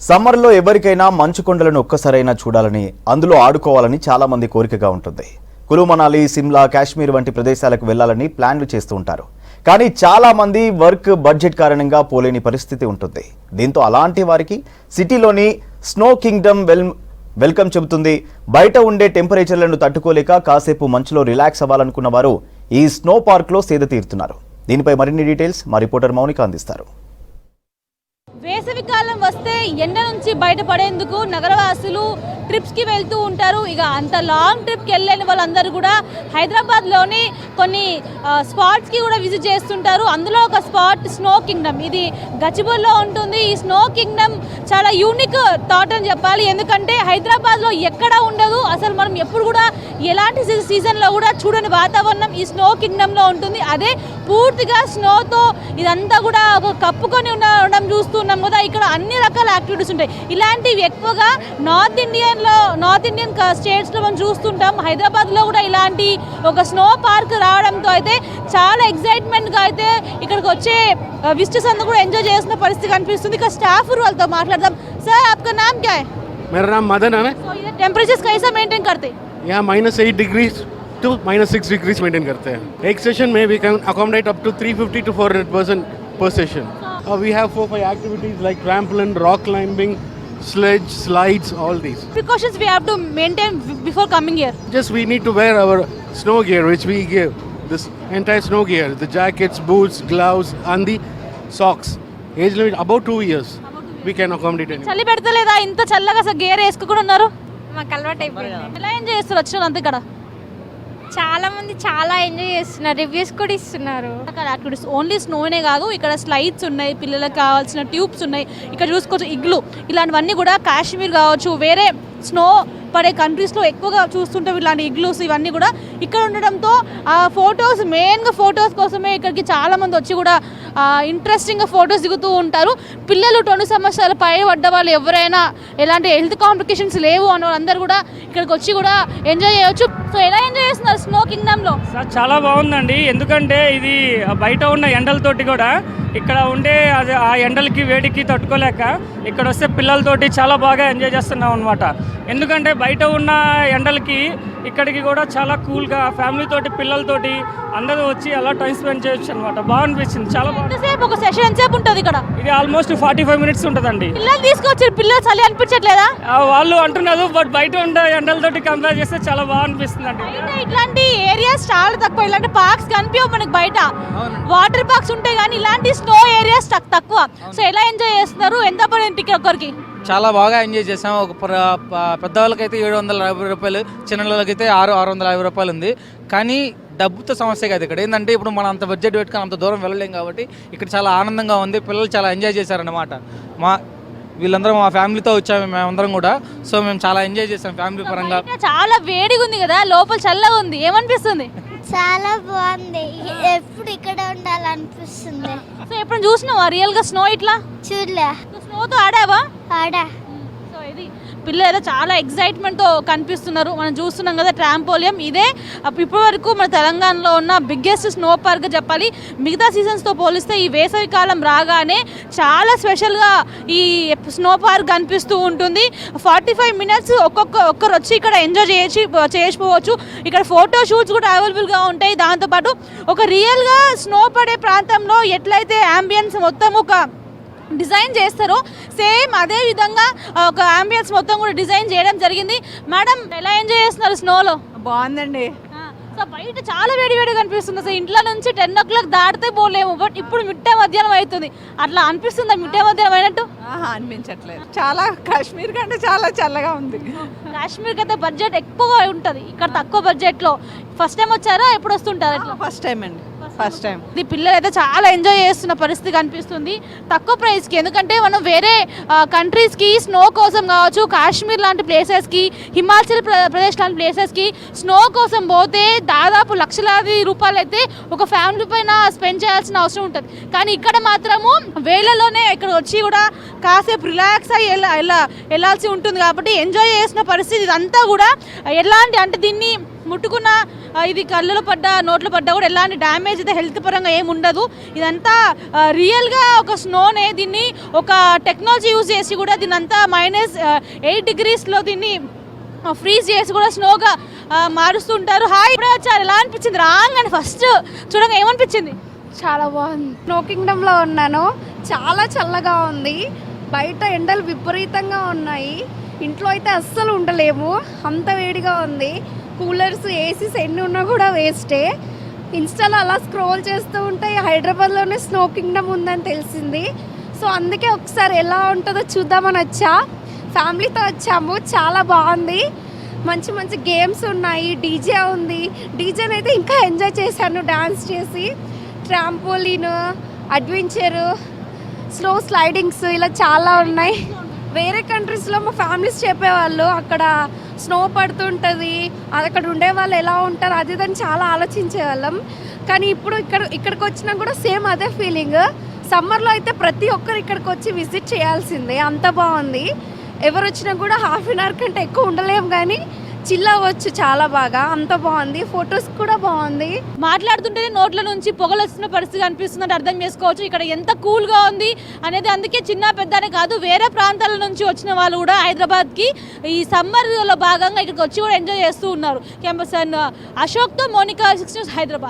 సమ్మర్లో ఎవరికైనా మంచు కొండలను ఒక్కసారైనా చూడాలని అందులో ఆడుకోవాలని చాలా మంది కోరికగా ఉంటుంది. కులు మనాలి, సిమ్లా, కాశ్మీర్ వంటి ప్రదేశాలకు వెళ్లాలని ప్లాన్లు చేస్తూ ఉంటారు. కానీ చాలా మంది వర్క్ బడ్జెట్ కారణంగా పోలేని పరిస్థితి ఉంటుంది. దీంతో అలాంటి వారికి సిటీలోని స్నో కింగ్డమ్ వెల్కమ్ చెబుతుంది. బయట ఉండే టెంపరేచర్లను తట్టుకోలేక కాసేపు మంచులో రిలాక్స్ అవ్వాలనుకున్న వారు ఈ స్నో పార్క్లో సేద తీరుతున్నారు. దీనిపై మరిన్ని డీటెయిల్స్ మా రిపోర్టర్ మౌనిక అందిస్తారు. వేసవికాలం వస్తే ఎండ నుంచి బయటపడేందుకు నగరవాసులు ట్రిప్స్కి వెళ్తూ ఉంటారు. ఇక అంత లాంగ్ ట్రిప్కి వెళ్ళని వాళ్ళందరూ కూడా హైదరాబాద్లోని కొన్ని స్పాట్స్కి కూడా విజిట్ చేస్తుంటారు. అందులో ఒక స్పాట్ స్నో కింగ్డమ్. ఇది గచ్చిబౌలిలో ఉంటుంది. ఈ స్నో కింగ్డమ్ చాలా యూనిక్ థాట్ అని చెప్పాలి. ఎందుకంటే హైదరాబాద్లో ఎక్కడ ఉండదు. అసలు మనం ఎప్పుడు కూడా ఎలాంటి సీజన్లో కూడా చూడని వాతావరణం ఈ స్నో కింగ్డమ్లో ఉంటుంది. అదే పూర్తిగా స్నోతో ఇదంతా కూడా కప్పుకొని ఉండడం చూస్తున్నాం కదా. ఇక్కడ అన్ని రకాల యాక్టివిటీస్ ఉంటాయి. ఇలాంటివి ఎక్కువగా నార్త్ ఇండియన్ స్టేట్స్లో మనం చూస్తుంటాం. హైదరాబాద్లో కూడా ఇలాంటి ఒక స్నో పార్క్ రావడంతో అయితే చాలా ఎక్సైట్మెంట్గా అయితే ఇక్కడికి వచ్చే విజిటర్స్ అందరూ కూడా ఎంజాయ్ చేస్తున్న పరిస్థితి కనిపిస్తుంది. ఇక్కడ స్టాఫ్ వాళ్ళతో మాట్లాడదాం. సార్ आपका नाम क्या है? मेरा नाम मदन है. टेम्परेचर कैसा मेंटेन करते? यहाँ -8 डिग्री to -6 डिग्रीज मेंटेन करते हैं. एक सेशन में we can accommodate up to 350 to 400 person per session. We have 4-5 activities like trampoline, rock climbing, sledge, slides, all these. Precautions we have to maintain before coming here. Just we need to wear our snow gear, which we give this entire snow gear, the jackets, boots, gloves and the socks. Age limit about 2 years. We can accommodate anyone. చలి పెడతలేదా? ఇంత చల్లగా అసలు gear వేసుకుని ఉన్నారు. మాకు అలవాటు అయిపోయింది. ఎలా ఎంజాయ్ చేస్తారు వచ్చిన అంతా ఇక్కడ? చాలా మంది చాలా ఎంజాయ్ చేస్తున్నారు, రివ్యూస్ కూడా ఇస్తున్నారు. యాక్టివిటీస్ ఓన్లీ స్నోనే కాదు, ఇక్కడ స్లైడ్స్ ఉన్నాయి, పిల్లలకు కావాల్సిన ట్యూబ్స్ ఉన్నాయి. ఇక్కడ చూసుకోవచ్చు ఇగ్లు, ఇలాంటివన్నీ కూడా కాశ్మీర్ కావచ్చు, వేరే స్నో పడే కంట్రీస్లో ఎక్కువగా చూస్తుంటాం ఇలాంటి ఇగ్లూస్. ఇవన్నీ కూడా ఇక్కడ ఉండడంతో ఫొటోస్, మెయిన్గా ఫొటోస్ కోసమే ఇక్కడికి చాలామంది వచ్చి కూడా ఇంట్రెస్టింగ్గా ఫొటోస్ దిగుతూ ఉంటారు. పిల్లలు 20 సంవత్సరాల పై పడ్డ వాళ్ళు ఎవరైనా, ఎలాంటి హెల్త్ కాంప్లికేషన్స్ లేవు అన్న వాళ్ళందరూ కూడా ఇక్కడికి వచ్చి కూడా ఎంజాయ్ చేయవచ్చు. సో ఎలా ఎంజాయ్ చేస్తున్నారు స్నో కింగ్డమ్లో? చాలా బాగుందండి. ఎందుకంటే ఇది బయట ఉన్న ఎండలతోటి కూడా ఇక్కడ ఉండే ఆ ఎండలకి వేడికి తట్టుకోలేక ఇక్కడ వస్తే పిల్లలతోటి చాలా బాగా ఎంజాయ్ చేస్తున్నాం అనమాట. ఎందుకంటే బయట ఉన్న ఎండలకి ఇక్కడికి కూడా చాలా కూల్గా ఫ్యామిలీతోటి పిల్లలతోటి అందరూ వచ్చి అలా టైం స్పెండ్ చేయొచ్చు అనమాట. బాగా అనిపించింది, చాలా బాగుంది. ఒక సెషన్ ఎంతసేపు ఉంటుంది ఇక్కడ? ఇది ఆల్మోస్ట్ 45 minutes ఉంటుందండి. పిల్లలు తీసుకొచ్చారు, పిల్లలు చలి అనిపించట్లేదా? వాళ్ళు అంటున్నారు, బట్ బయట ఉండే ఎండలతోటి కంపేర్ చేస్తే చాలా బాగా అనిపిస్తుంది అండి. ఇట్లాంటి ఏరియాస్ చాలా తక్కువ. ఇలాంటి పార్క్స్ కనిపించవు మనకి బయట. వాటర్ పార్క్స్ ఉంటాయి కానీ ఇలాంటి స్నో ఏరియాస్ తక్కువ. సో ఎలా ఎంజాయ్ చేస్తున్నారు? ఎంత పడింది టికెట్ ఒకరికి? చాలా బాగా ఎంజాయ్ చేసాం. ఒక పెద్దవాళ్ళకైతే 750 రూపాయలు, చిన్నవాళ్ళకైతే 650 రూపాయలు ఉంది. కానీ డబ్బుతో సమస్య కాదు ఇక్కడ. ఏంటంటే ఇప్పుడు మనం అంత బడ్జెట్ పెట్టుకొని అంత దూరం వెళ్ళలేం కాబట్టి ఇక్కడ చాలా ఆనందంగా ఉంది. పిల్లలు చాలా ఎంజాయ్ చేశారన్నమాట. వీళ్ళందరూ మా ఫ్యామిలీతో వచ్చాము మేమందరం కూడా. సో మేము చాలా ఎంజాయ్ చేసాం ఫ్యామిలీ పరంగా. చాలా వేడిగా ఉంది కదా, లోపల చల్లగా ఉంది, ఏమనిపిస్తుంది? చాలా బాగుంది, ఎప్పుడు ఇక్కడ ఉండాలనిపిస్తుంది. సో ఎప్పుడు చూసినావా రియల్ గా స్నో ఇట్లా? చూడలే. స్నోతో ఆడావా? ఆడా. సో ఇది పిల్లలు చాలా ఎక్సైట్మెంట్తో కనిపిస్తున్నారు. మనం చూస్తున్నాం కదా ట్రాంపోలియం. ఇదే ఇప్పటి వరకు మన తెలంగాణలో ఉన్న బిగ్గెస్ట్ స్నో పార్క్ చెప్పాలి. మిగతా సీజన్స్తో పోలిస్తే ఈ వేసవికాలం రాగానే చాలా స్పెషల్గా ఈ స్నో పార్క్ కనిపిస్తూ ఉంటుంది. 45 minutes ఒక్కరు వచ్చి ఇక్కడ ఎంజాయ్ చేసుకోవచ్చు. ఇక్కడ ఫోటో షూట్స్ కూడా అవైలబుల్గా ఉంటాయి. దాంతోపాటు ఒక రియల్గా స్నో పడే ప్రాంతంలో ఎట్లయితే అంబియన్స్ మొత్తం ఒక డిజైన్ చేస్తారో సేమ్ అదే విధంగా ఒక అంబియన్స్ మొత్తం కూడా డిజైన్ చేయడం జరిగింది. మేడం ఎలా ఎంజాయ్ చేస్తున్నారు స్నోలో? బాగుందండి. సో బయట చాలా వేడిగా కనిపిస్తుంది. అసలు ఇంట్లో నుంచి 10 o'clock దాటితే పోలేము. బట్ ఇప్పుడు మిట్ట మధ్యాహ్నం అవుతుంది. అట్లా అనిపిస్తుంది మిట్ట మధ్యాహ్నం అయినట్టు? అనిపించట్లేదు. చాలా కాశ్మీర్ కంటే చాలా చల్లగా ఉంది. కాశ్మీర్కి అయితే బడ్జెట్ ఎక్కువగా ఉంటుంది, ఇక్కడ తక్కువ బడ్జెట్లో. ఫస్ట్ టైం వచ్చారా? ఎప్పుడు వస్తుంటారు ఇట్లా? ఫస్ట్ టైం అండి, ఫస్ట్ టైం. ఇది పిల్లలు అయితే చాలా ఎంజాయ్ చేస్తున్న పరిస్థితి కనిపిస్తుంది తక్కువ ప్రైస్కి. ఎందుకంటే మనం వేరే కంట్రీస్కి స్నో కోసం కావచ్చు, కాశ్మీర్ లాంటి ప్లేసెస్కి, హిమాచల్ ప్రదేశ్ లాంటి ప్లేసెస్కి స్నో కోసం పోతే దాదాపు లక్షలాది రూపాయలు అయితే ఒక ఫ్యామిలీ పైన స్పెండ్ చేయాల్సిన అవసరం ఉంటుంది. కానీ ఇక్కడ మాత్రము వేళలోనే ఇక్కడ వచ్చి కూడా కాసేపు రిలాక్స్ అయ్యి వెళ్ళాల్సి ఉంటుంది. కాబట్టి ఎంజాయ్ చేసిన పరిస్థితి ఇదంతా కూడా ఎలాంటి అంటే దీన్ని ముట్టుకున్న ఇది కళ్ళలో పడ్డా నోట్లో పడ్డా కూడా ఎలాంటి డ్యామేజ్ అయితే హెల్త్ పరంగా ఏమి ఉండదు. ఇదంతా రియల్గా ఒక స్నోనే, దీన్ని ఒక టెక్నాలజీ యూజ్ చేసి కూడా దీన్ని అంతా -8 degreesలో దీన్ని ఫ్రీజ్ చేసి కూడా స్నోగా మారుస్తుంటారు. హాయ్, ఇప్పుడే వచ్చారు, ఎలా అనిపించింది? రాగానే ఫస్ట్ చూడగా ఏమనిపించింది? చాలా బాగుంది. స్నో కింగ్డమ్లో ఉన్నాను. చాలా చల్లగా ఉంది. బయట ఎండలు విపరీతంగా ఉన్నాయి. ఇంట్లో అయితే అస్సలు ఉండలేము, అంత వేడిగా ఉంది. కూలర్స్, ఏసీస్ ఎన్ని ఉన్నా కూడా వేస్టే. ఇన్స్టాలో అలా స్క్రోల్ చేస్తూ ఉంటే హైదరాబాద్లోనే స్నో కింగ్డమ్ ఉందని తెలిసింది. సో అందుకే ఒకసారి ఎలా ఉంటుందో చూద్దామని వచ్చా. ఫ్యామిలీతో వచ్చాము. చాలా బాగుంది. మంచి మంచి గేమ్స్ ఉన్నాయి. డీజే ఉంది. డీజేని అయితే ఇంకా ఎంజాయ్ చేశాను డాన్స్ చేసి. ట్రాంపోలిన్, అడ్వెంచరు, స్లో స్లైడింగ్స్ ఇలా చాలా ఉన్నాయి. వేరే కంట్రీస్లో మా ఫ్యామిలీస్ చెప్పేవాళ్ళు అక్కడ స్నో పడుతుంటుంది, అక్కడ ఉండే వాళ్ళు ఎలా ఉంటారు అది ఇదని చాలా ఆలోచించేవాళ్ళం. కానీ ఇప్పుడు ఇక్కడికి వచ్చినా కూడా సేమ్ అదే ఫీలింగ్. సమ్మర్లో అయితే ప్రతి ఒక్కరు ఇక్కడికి వచ్చి విజిట్ చేయాల్సిందే, అంత బాగుంది. ఎవరు వచ్చినా కూడా ½ an hour కంటే ఎక్కువ ఉండలేము, కానీ చిల్ అవ్వచ్చు చాలా బాగా. అంత బాగుంది. ఫొటోస్ కూడా బాగుంది. మాట్లాడుతుంటేనే నోట్ల నుంచి పొగలు వచ్చిన పరిస్థితి అనిపిస్తుందంటే అర్థం చేసుకోవచ్చు ఇక్కడ ఎంత కూల్గా ఉంది అనేది. అందుకే చిన్న పెద్దనే కాదు, వేరే ప్రాంతాల నుంచి వచ్చిన వాళ్ళు కూడా హైదరాబాద్కి ఈ సమ్మర్లో భాగంగా ఇక్కడికి వచ్చి కూడా ఎంజాయ్ చేస్తూ ఉన్నారు. కెమెరా పర్సన్ అశోక్తో మోనికా, 6 News, హైదరాబాద్.